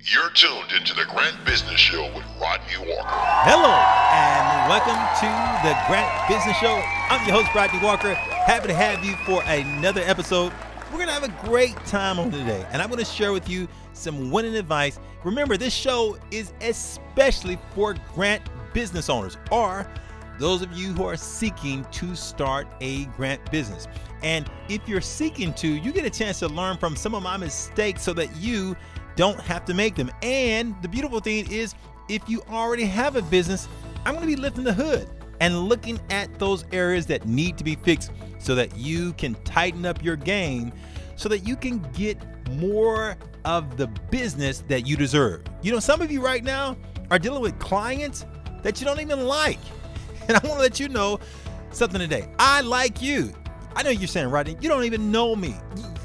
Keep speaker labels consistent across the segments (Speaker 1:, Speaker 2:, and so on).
Speaker 1: You're tuned into the Grant Business Show with Rodney Walker.
Speaker 2: Hello, and welcome to the Grant Business Show. I'm your host, Rodney Walker. Happy to have you for another episode. We're going to have a great time on today, and I'm going to share with you some winning advice. Remember, this show is especially for Grant business owners or those of you who are seeking to start a Grant business. And if you're seeking to, you get a chance to learn from some of my mistakes so that you don't have to make them. And the beautiful thing is, if you already have a business, I'm going to be lifting the hood and looking at those areas that need to be fixed so that you can tighten up your game so that you can get more of the business that you deserve. You know, some of you right now are dealing with clients that you don't even like. And I want to let you know something today. I like you. I know you're saying, Rodney, you don't even know me,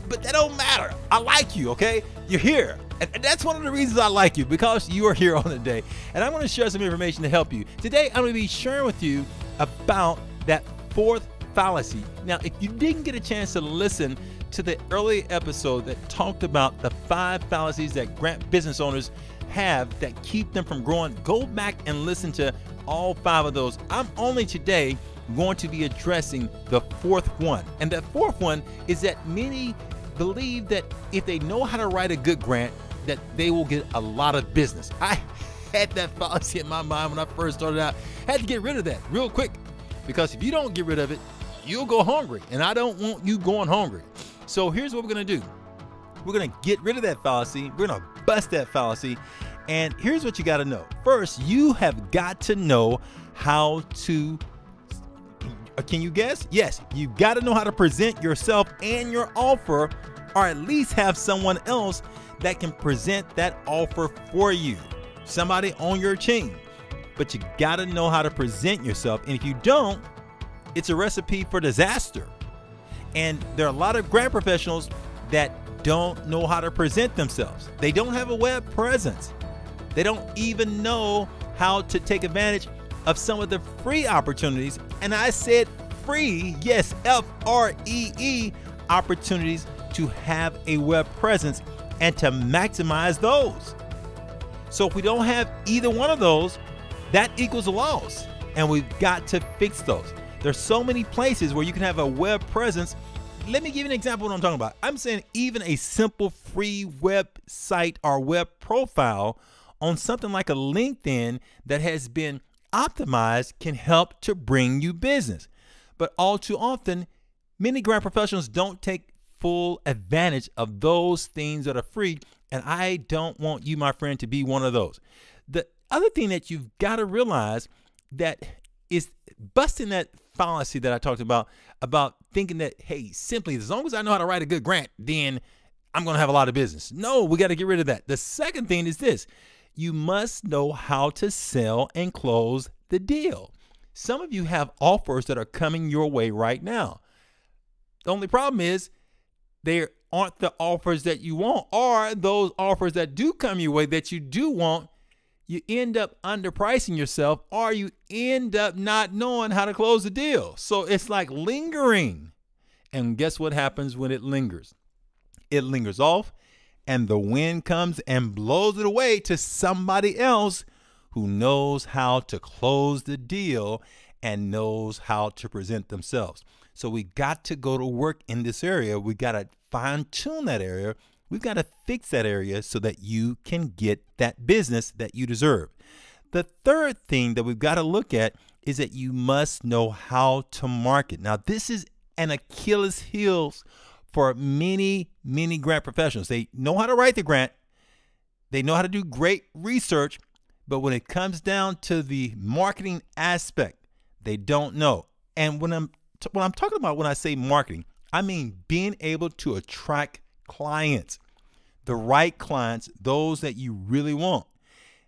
Speaker 2: but that don't matter. I like you, okay? You're here. And that's one of the reasons I like you, because you are here on the day. And I'm going to share some information to help you. Today, I'm going to be sharing with you about that fourth fallacy. Now, if you didn't get a chance to listen to the early episode that talked about the 5 fallacies that Grant business owners have that keep them from growing, go back and listen to all 5 of those. I'm only today going to be addressing the 4th one. And that 4th one is that many believe that if they know how to write a good grant, that they will get a lot of business. I had that fallacy in my mind when I first started out. I had to get rid of that real quick, because if you don't get rid of it, you'll go hungry, and I don't want you going hungry. So here's what we're going to do. We're going to get rid of that fallacy. We're going to bust that fallacy. And here's what you got to know. First, you have got to know how to, can you guess? Yes, you got to know how to present yourself and your offer, or at least have someone else that can present that offer for you. Somebody on your team. But you got to know how to present yourself. And if you don't, it's a recipe for disaster. And there are a lot of grant professionals that don't know how to present themselves. They don't have a web presence. They don't even know how to take advantage of some of the free opportunities. And I said free, yes, F-R-E-E, opportunities to have a web presence and to maximize those. So if we don't have either one of those, that equals a loss. And we've got to fix those. There's so many places where you can have a web presence. Let me give you an example of what I'm talking about. I'm saying even a simple free website or web profile on something like a LinkedIn that has been optimized can help to bring you business. But all too often, many grant professionals don't take full advantage of those things that are free. And I don't want you, my friend, to be one of those. The other thing that you've got to realize that is busting that fallacy that I talked about thinking that, hey, simply as long as I know how to write a good grant, then I'm going to have a lot of business. No, we got to get rid of that. The second thing is this. You must know how to sell and close the deal. Some of you have offers that are coming your way right now. The only problem is they aren't the offers that you want, or those offers that do come your way that you do want, you end up underpricing yourself, or you end up not knowing how to close the deal. So it's like lingering. And guess what happens when it lingers? It lingers off, and the wind comes and blows it away to somebody else who knows how to close the deal and knows how to present themselves. So we got to go to work in this area. We got to fine tune that area. We've got to fix that area so that you can get that business that you deserve. The third thing that we've got to look at is that you must know how to market. Now, this is an Achilles heel for many, many grant professionals. They know how to write the grant. They know how to do great research. But when it comes down to the marketing aspect, they don't know. And when I'm talking about when I say marketing, I mean being able to attract clients, the right clients, those that you really want.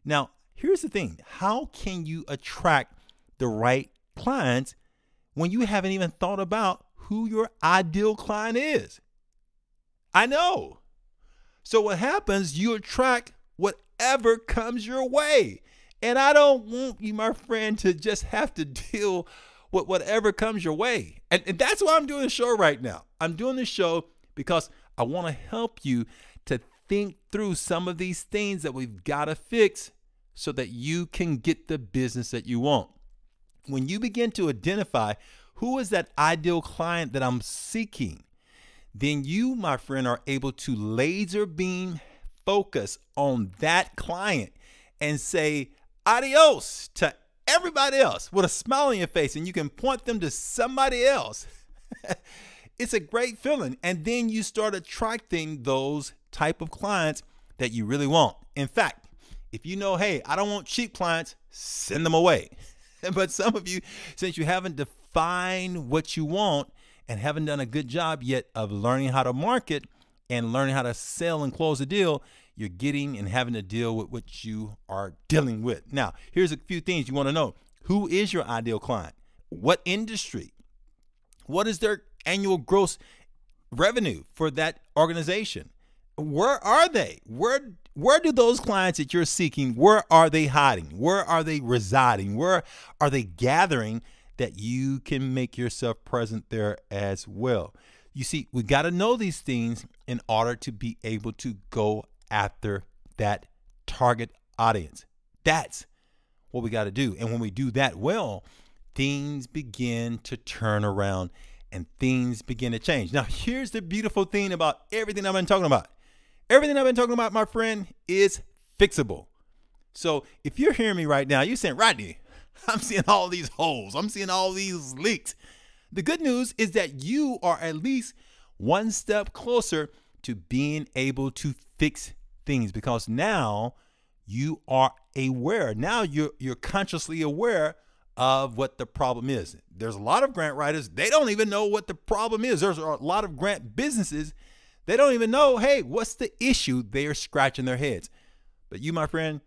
Speaker 2: Now, here's the thing. How can you attract the right clients when you haven't even thought about who your ideal client is? I know. So what happens, you attract whatever comes your way. And I don't want you, my friend, to just have to deal with whatever comes your way. And that's why I'm doing the show right now. I'm doing this show because I want to help you to think through some of these things that we've got to fix so that you can get the business that you want. When you begin to identify who is that ideal client that I'm seeking, then you, my friend, are able to laser beam focus on that client and say adios to everybody else with a smile on your face, and you can point them to somebody else. It's a great feeling. And then you start attracting those type of clients that you really want. In fact, if you know, hey, I don't want cheap clients, send them away. But some of you, since you haven't defined what you want and haven't done a good job yet of learning how to market and learning how to sell and close a deal, you're getting and having to deal with what you are dealing with. Now, here's a few things you want to know. Who is your ideal client? What industry? What is their annual gross revenue for that organization? Where are they? Where do those clients that you're seeking, where are they hiding? Where are they residing? Where are they gathering that you can make yourself present there as well? You see, we got to know these things in order to be able to go after that target audience. That's what we got to do. And when we do that well, things begin to turn around and things begin to change. Now, here's the beautiful thing about everything I've been talking about. Everything I've been talking about, my friend, is fixable. So if you're hearing me right now, you're saying, Rodney, I'm seeing all these holes. I'm seeing all these leaks. The good news is that you are at least one step closer to being able to fix things, because now you are aware. Now you're consciously aware of what the problem is. There's a lot of grant writers, they don't even know what the problem is. There's a lot of grant businesses, they don't even know, hey, what's the issue? They are scratching their heads. But you, my friend,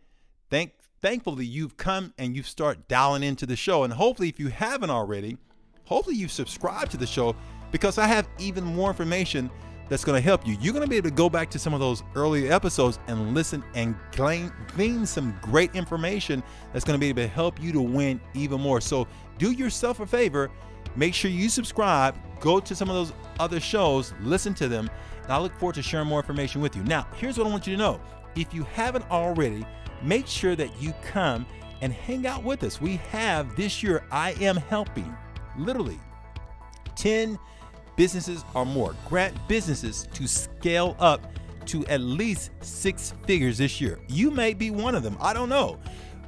Speaker 2: thankfully you've come and you've started dialing into the show. And hopefully, if you haven't already, hopefully you've subscribed to the show, because I have even more information that's going to help you. You're going to be able to go back to some of those earlier episodes and listen and glean some great information that's going to be able to help you to win even more. So do yourself a favor. Make sure you subscribe, go to some of those other shows, listen to them, and I look forward to sharing more information with you. Now, here's what I want you to know. If you haven't already, make sure that you come and hang out with us. We have this year, I am helping literally 10 businesses or more, grant businesses, to scale up to at least 6 figures this year. You may be one of them. I don't know.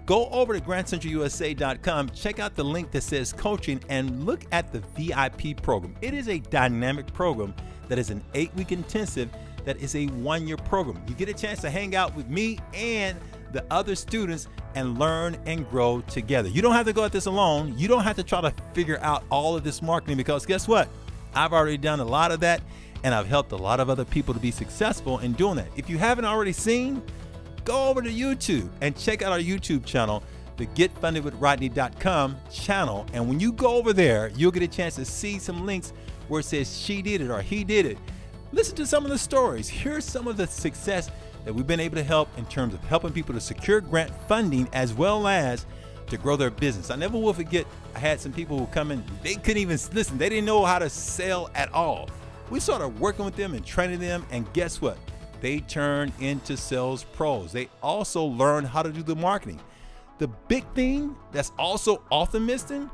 Speaker 2: Go over to grantcentralusa.com, check out the link that says coaching, and look at the VIP program. It is a dynamic program that is an 8-week intensive that is a 1-year program. You get a chance to hang out with me and the other students and learn and grow together. You don't have to go at this alone. You don't have to try to figure out all of this marketing, because guess what? I've already done a lot of that, and I've helped a lot of other people to be successful in doing that. If you haven't already seen, go over to YouTube and check out our YouTube channel, the GetFundedWithRodney.com channel. And when you go over there, you'll get a chance to see some links where it says she did it or he did it. Listen to some of the stories. Here's some of the success that we've been able to help in terms of helping people to secure grant funding as well as to grow their business. I never will forget, I had some people who come in, they couldn't even listen. They didn't know how to sell at all. We started working with them and training them, and guess what? They turned into sales pros. They also learned how to do the marketing. The big thing that's also often missing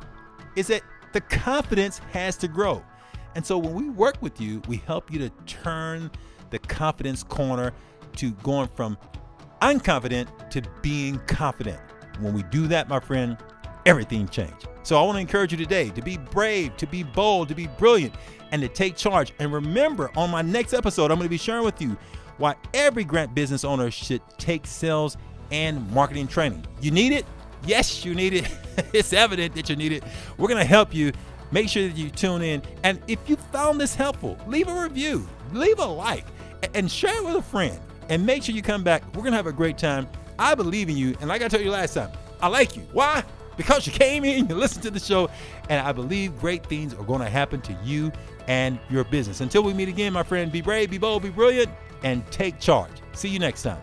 Speaker 2: is that the confidence has to grow. And so when we work with you, we help you to turn the confidence corner to going from unconfident to being confident. When we do that, my friend, everything changes. So I want to encourage you today to be brave, to be bold, to be brilliant, and to take charge. And remember, on my next episode, I'm going to be sharing with you why every grant business owner should take sales and marketing training. You need it? Yes, you need it. It's evident that you need it. We're going to help you. Make sure that you tune in. And if you found this helpful, leave a review, leave a like, and share it with a friend. And make sure you come back. We're going to have a great time. I believe in you. And like I told you last time, I like you. Why? Because you came in, you listened to the show, and I believe great things are going to happen to you and your business. Until we meet again, my friend, be brave, be bold, be brilliant, and take charge. See you next time.